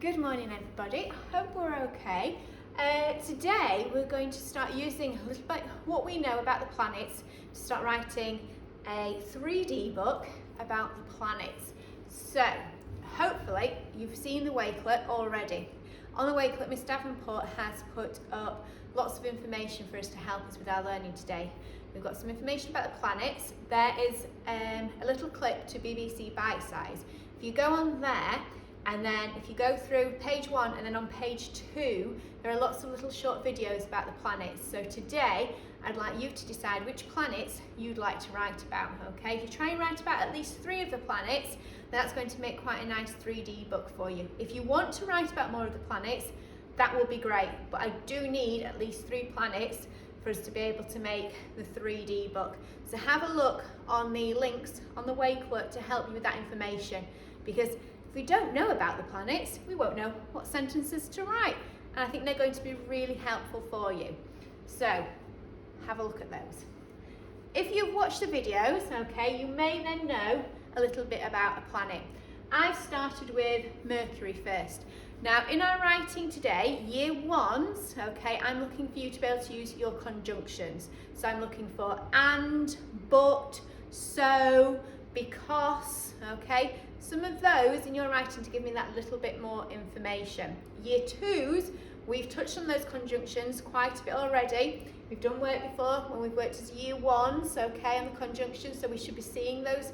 Good morning everybody, I hope we're okay. Today we're going to start using a little bit what we know about the planets to start writing a 3D book about the planets. So hopefully you've seen the Wakelet already. On the Wakelet, Miss Davenport has put up lots of information for us to help us with our learning today. We've got some information about the planets. There is a little clip to BBC Bitesize. If you go on there, and then if you go through page 1 and then on page 2, there are lots of little short videos about the planets. So today, I'd like you to decide which planets you'd like to write about, okay? If you try and write about at least 3 of the planets, that's going to make quite a nice 3D book for you. If you want to write about more of the planets, that will be great, but I do need at least 3 planets for us to be able to make the 3D book. So have a look on the links on the Wakelet to help you with that information, because if we don't know about the planets, we won't know what sentences to write. And I think they're going to be really helpful for you. So have a look at those. If you've watched the videos, okay, you may then know a little bit about a planet. I've started with Mercury first. Now in our writing today, year 1s, okay, I'm looking for you to be able to use your conjunctions. So I'm looking for and, but, so, because, okay. Some of those in your writing to give me that little bit more information. Year 2s, we've touched on those conjunctions quite a bit already. We've done work before when we've worked as year 1s, okay, on the conjunctions, so we should be seeing those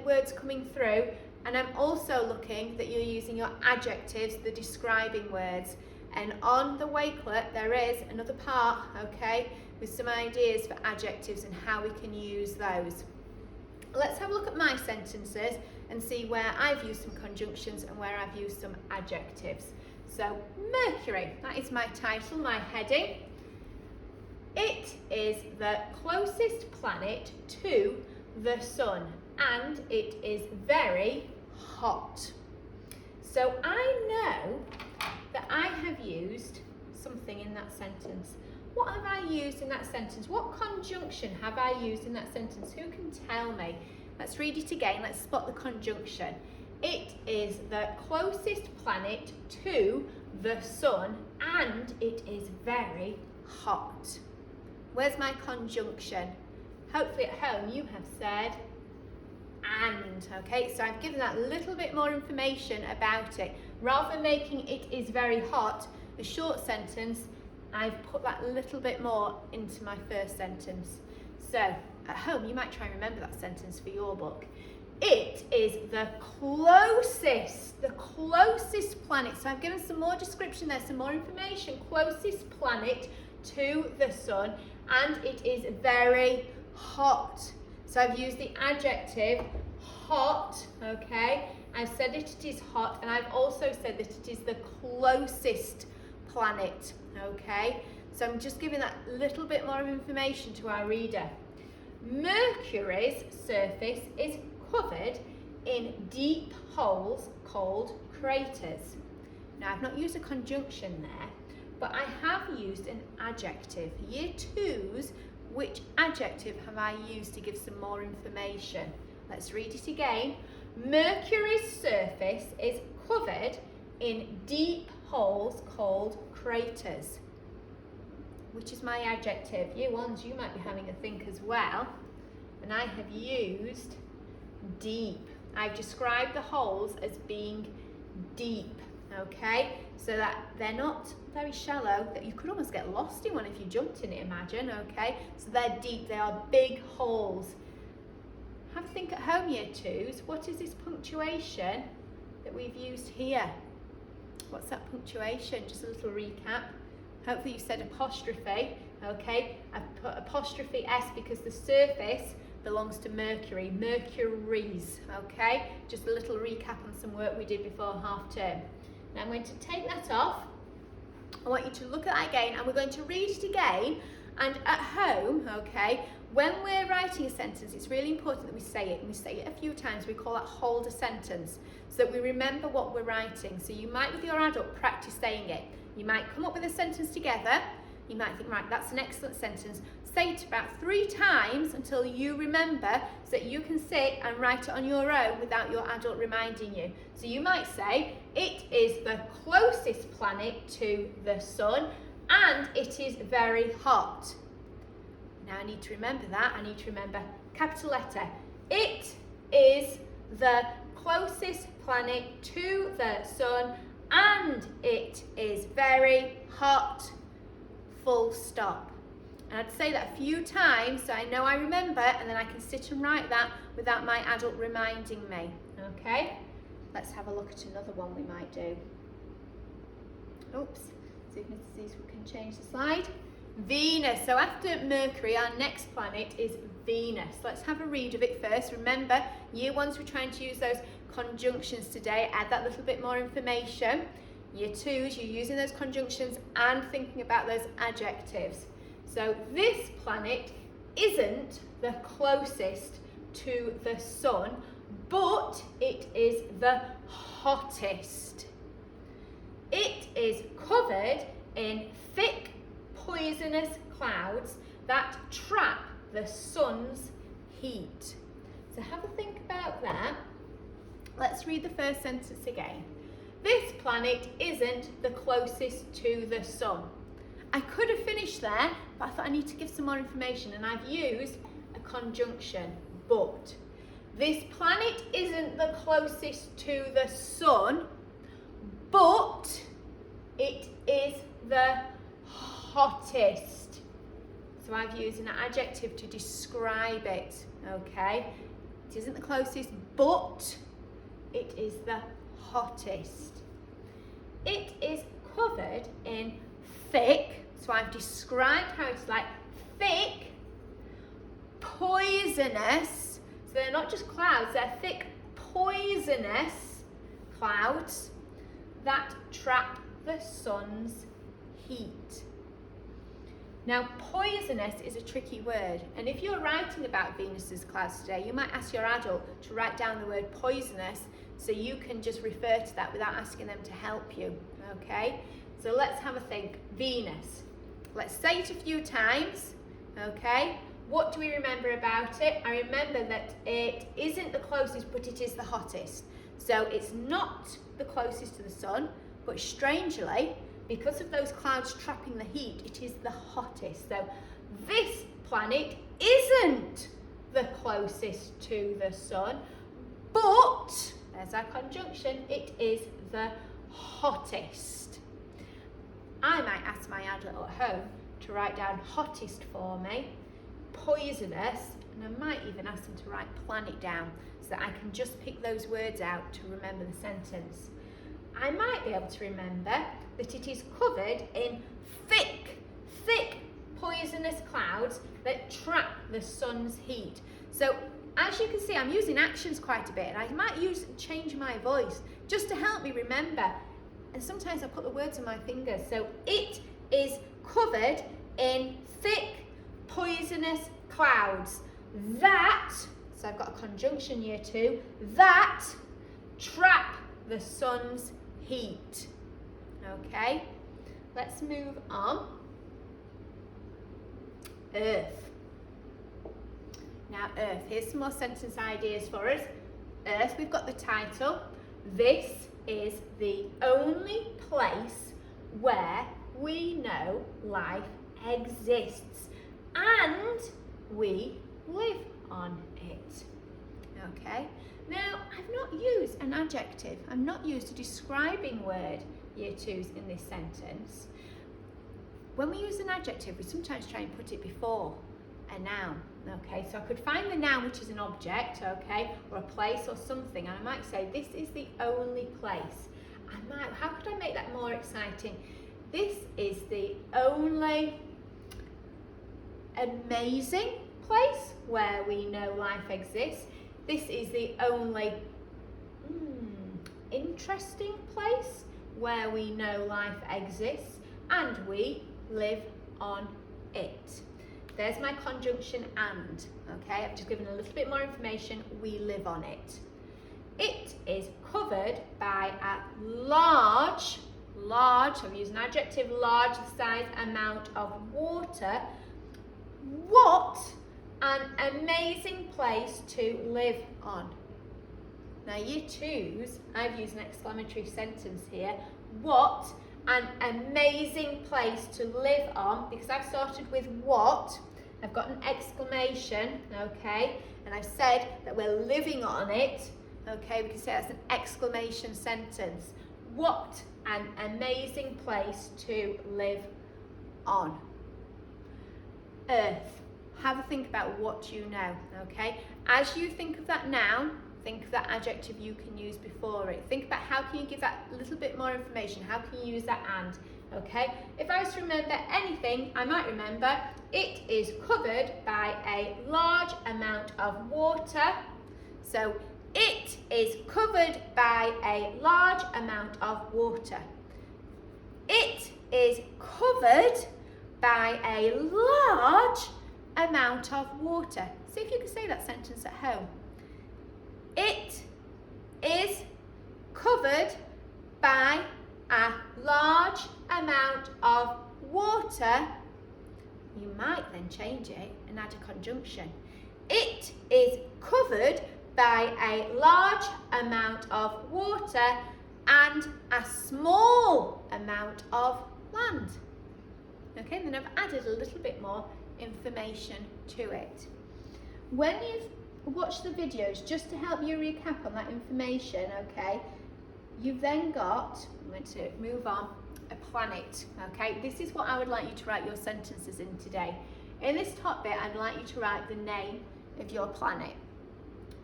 words coming through. And I'm also looking that you're using your adjectives, the describing words. And on the Wakelet, there is another part, okay, with some ideas for adjectives and how we can use those. Let's have a look at my sentences and see where I've used some conjunctions and where I've used some adjectives. So, Mercury, that is my title, my heading. It is the closest planet to the sun, and it is very hot. So I know that I have used something in that sentence. What have I used in that sentence? What conjunction have I used in that sentence? Who can tell me? Let's read it again. Let's spot the conjunction. It is the closest planet to the sun, and it is very hot. Where's my conjunction? Hopefully at home you have said and, okay? So I've given that a little bit more information about it. Rather than making it is very hot, a short sentence, I've put that little bit more into my first sentence. So at home, you might try and remember that sentence for your book. It is the closest planet. So I've given some more description there, some more information. Closest planet to the sun, and it is very hot. So I've used the adjective hot, okay? I've said it is hot, and I've also said that it is the closest planet, okay? So I'm just giving that little bit more information to our reader. Mercury's surface is covered in deep holes called craters. Now I've not used a conjunction there, but I have used an adjective. Year 2s, which adjective have I used to give some more information? Let's read it again. Mercury's surface is covered in deep holes called craters. Which is my adjective? Year 1s, you might be having a think as well. And I have used deep. I've described the holes as being deep, okay? So that they're not very shallow, that you could almost get lost in one if you jumped in it, imagine, okay? So they're deep, they are big holes. Have a think at home, year 2s. What is this punctuation that we've used here? What's that punctuation? Just a little recap. Hopefully you said apostrophe, okay? I've put apostrophe S because the surface belongs to Mercury, Mercury's, okay? Just a little recap on some work we did before half term. Now I'm going to take that off. I want you to look at that again, and we're going to read it again. And at home, okay, when we're writing a sentence, it's really important that we say it, and we say it a few times. We call that hold a sentence, so that we remember what we're writing. So you might, with your adult, practice saying it. You might come up with a sentence together, you might think, right, that's an excellent sentence. Say it about 3 times until you remember, so that you can sit and write it on your own without your adult reminding you. So you might say, it is the closest planet to the sun and it is very hot. Now I need to remember that. I need to remember capital letter. It is the closest planet to the sun and it is very hot. Full stop. And I'd say that a few times so I know I remember, and then I can sit and write that without my adult reminding me. Okay? Let's have a look at another one we might do. Oops. See if we can change the slide. Venus. So after Mercury, our next planet is Venus. Let's have a read of it first. Remember, year 1s we're trying to use those conjunctions today. Add that little bit more information. Year 2s, you're using those conjunctions and thinking about those adjectives. So this planet isn't the closest to the sun, but it is the hottest. It is covered in thick, poisonous clouds that trap the sun's heat. So have a think about that. Let's read the first sentence again. This planet isn't the closest to the sun. I could have finished there, but I thought I need to give some more information, and I've used a conjunction, but. This planet isn't the closest to the sun, but it is the hottest. So I've used an adjective to describe it, okay? It isn't the closest, but it is the hottest. It is covered in thick, so I've described how it's like thick, poisonous, so they're not just clouds, they're thick, poisonous clouds that trap the sun's heat. Now, poisonous is a tricky word, and if you're writing about Venus's clouds today, you might ask your adult to write down the word poisonous so you can just refer to that without asking them to help you, okay? So let's have a think. Venus. Let's say it a few times, okay? What do we remember about it? I remember that it isn't the closest, but it is the hottest. So it's not the closest to the sun, but strangely, because of those clouds trapping the heat, it is the hottest. So this planet isn't the closest to the sun, but, there's our conjunction, it is the hottest. I might ask my adult at home to write down hottest for me, poisonous, and I might even ask them to write planet down so that I can just pick those words out to remember the sentence. I might be able to remember that it is covered in thick, poisonous clouds that trap the sun's heat. So as you can see, I'm using actions quite a bit, and I might change my voice just to help me remember. And sometimes I put the words on my fingers. So it is covered in thick, poisonous clouds that, so I've got a conjunction year 2, that trap the sun's heat. Okay, let's move on. Earth. Now Earth, here's some more sentence ideas for us. Earth, we've got the title. This is the only place where we know life exists and we live on it. Okay, now I've not used an adjective, I've not used a describing word, year 2s, in this sentence. When we use an adjective, we sometimes try and put it before a noun. Okay, so I could find the noun, which is an object, okay, or a place or something, and I might say this is the only place. How could I make that more exciting? This is the only amazing place where we know life exists. This is the only interesting place where we know life exists and we live on it. There's my conjunction and, okay? I've just given a little bit more information. We live on it. It is covered by a large large, I've used an adjective, large, the size, amount of water. What an amazing place to live on. Now year twos, I've used an exclamatory sentence here. What an amazing place to live on, because I've started with what, I've got an exclamation, okay, and I've said that we're living on it, okay, we can say that's an exclamation sentence. What an amazing place to live on. Earth. Have a think about what you know, okay? As you think of that noun, think of that adjective you can use before it. Think about how can you give that little bit more information, how can you use that and, okay? If I was to remember anything, I might remember it is covered by a large amount of water. So it is covered by a large amount of water. It is covered by a large amount of water. See if you can say that sentence at home. It is covered by a large amount of water. You might then change it and add a conjunction. It is covered by a large amount of water and a small amount of land. Okay, then I've added a little bit more information to it. When you've watched the videos, just to help you recap on that information, okay, you've then got, I'm going to move on, a planet, okay? This is what I would like you to write your sentences in today. In this top bit, I'd like you to write the name of your planet.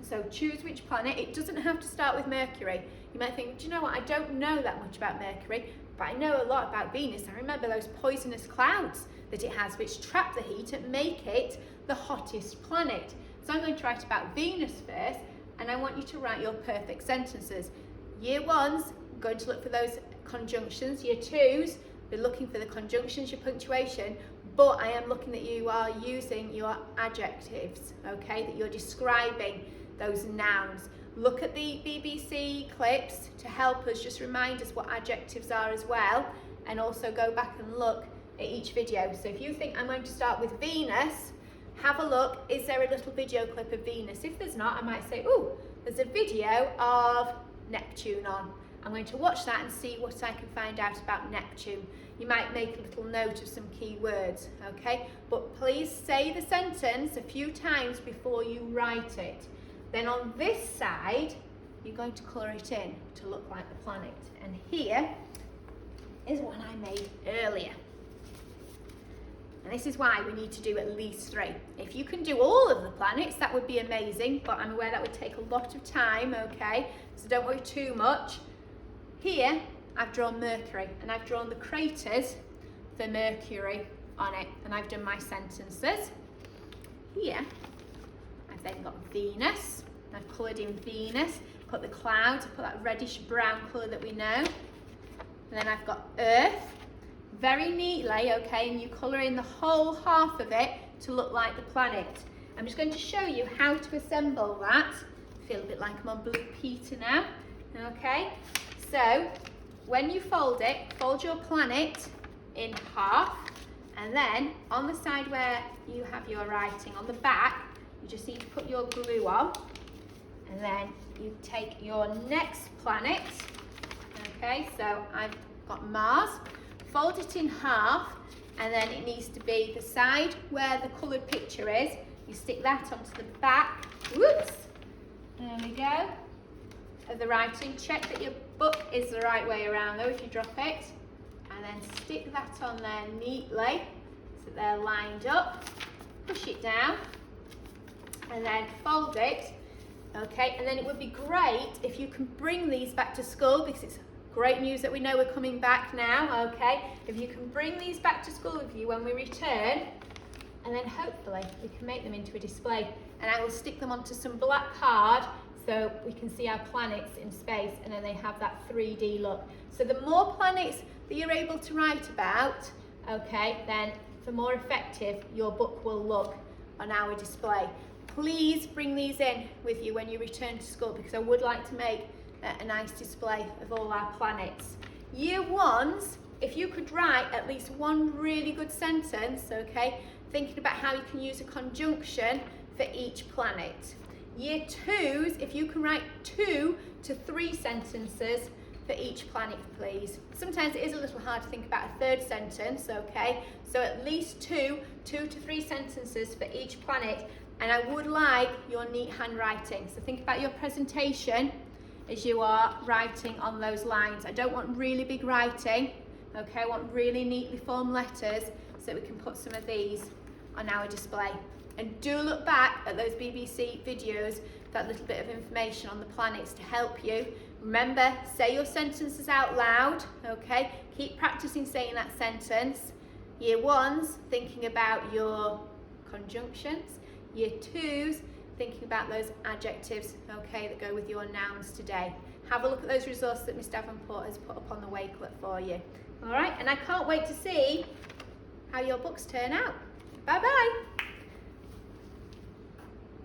So choose which planet. It doesn't have to start with Mercury. You might think, do you know what, I don't know that much about Mercury, but I know a lot about Venus. I remember those poisonous clouds that it has, which trap the heat and make it the hottest planet. So I'm going to write about Venus first, and I want you to write your perfect sentences. Year ones, I'm going to look for those conjunctions. Year twos, we're looking for the conjunctions, your punctuation, but I am looking that you are using your adjectives, okay, that you're describing those nouns. Look at the BBC clips to help us, just remind us what adjectives are as well, and also go back and look at each video. So if you think I'm going to start with Venus, have a look, is there a little video clip of Venus? If there's not, I might say, oh, there's a video of Neptune on. I'm going to watch that and see what I can find out about Neptune. You might make a little note of some key words, okay? But please say the sentence a few times before you write it. Then on this side, you're going to colour it in to look like the planet. And here is one I made earlier. And this is why we need to do at least 3. If you can do all of the planets, that would be amazing, but I'm aware that would take a lot of time, okay? So don't worry too much. Here, I've drawn Mercury, and I've drawn the craters for Mercury on it, and I've done my sentences. Here, I've then got Venus. I've coloured in Venus, put the clouds, put that reddish brown colour that we know. And then I've got Earth, very neatly, okay, and you colour in the whole half of it to look like the planet. I'm just going to show you how to assemble that. I feel a bit like I'm on Blue Peter now, okay? So, when you fold it, fold your planet in half, and then on the side where you have your writing, on the back, you just need to put your glue on, and then you take your next planet, okay, so I've got Mars, fold it in half, and then it needs to be the side where the coloured picture is, you stick that onto the back, whoops, there we go, of the writing. Check that your book is the right way around though if you drop it, and then stick that on there neatly so they're lined up, push it down, and then fold it, okay, and then it would be great if you can bring these back to school, because it's great news that we know we're coming back now, okay, if you can bring these back to school with you when we return, and then hopefully we can make them into a display, and I will stick them onto some black card so we can see our planets in space, and then they have that 3D look. So the more planets that you're able to write about, okay, then the more effective your book will look on our display. Please bring these in with you when you return to school, because I would like to make a nice display of all our planets. Year ones, if you could write at least one really good sentence, okay, thinking about how you can use a conjunction for each planet. Year twos, if you can write 2 to 3 sentences for each planet, please. Sometimes it is a little hard to think about a third sentence, okay? So at least 2 to 3 sentences for each planet, and I would like your neat handwriting. So think about your presentation as you are writing on those lines. I don't want really big writing, okay? I want really neatly formed letters so that we can put some of these on our display. And do look back at those BBC videos, that little bit of information on the planets to help you. Remember, say your sentences out loud, okay? Keep practicing saying that sentence. Year ones, thinking about your conjunctions. Year twos, thinking about those adjectives, okay, that go with your nouns today. Have a look at those resources that Miss Davenport has put up on the Wakelet for you. All right, and I can't wait to see how your books turn out. Bye-bye.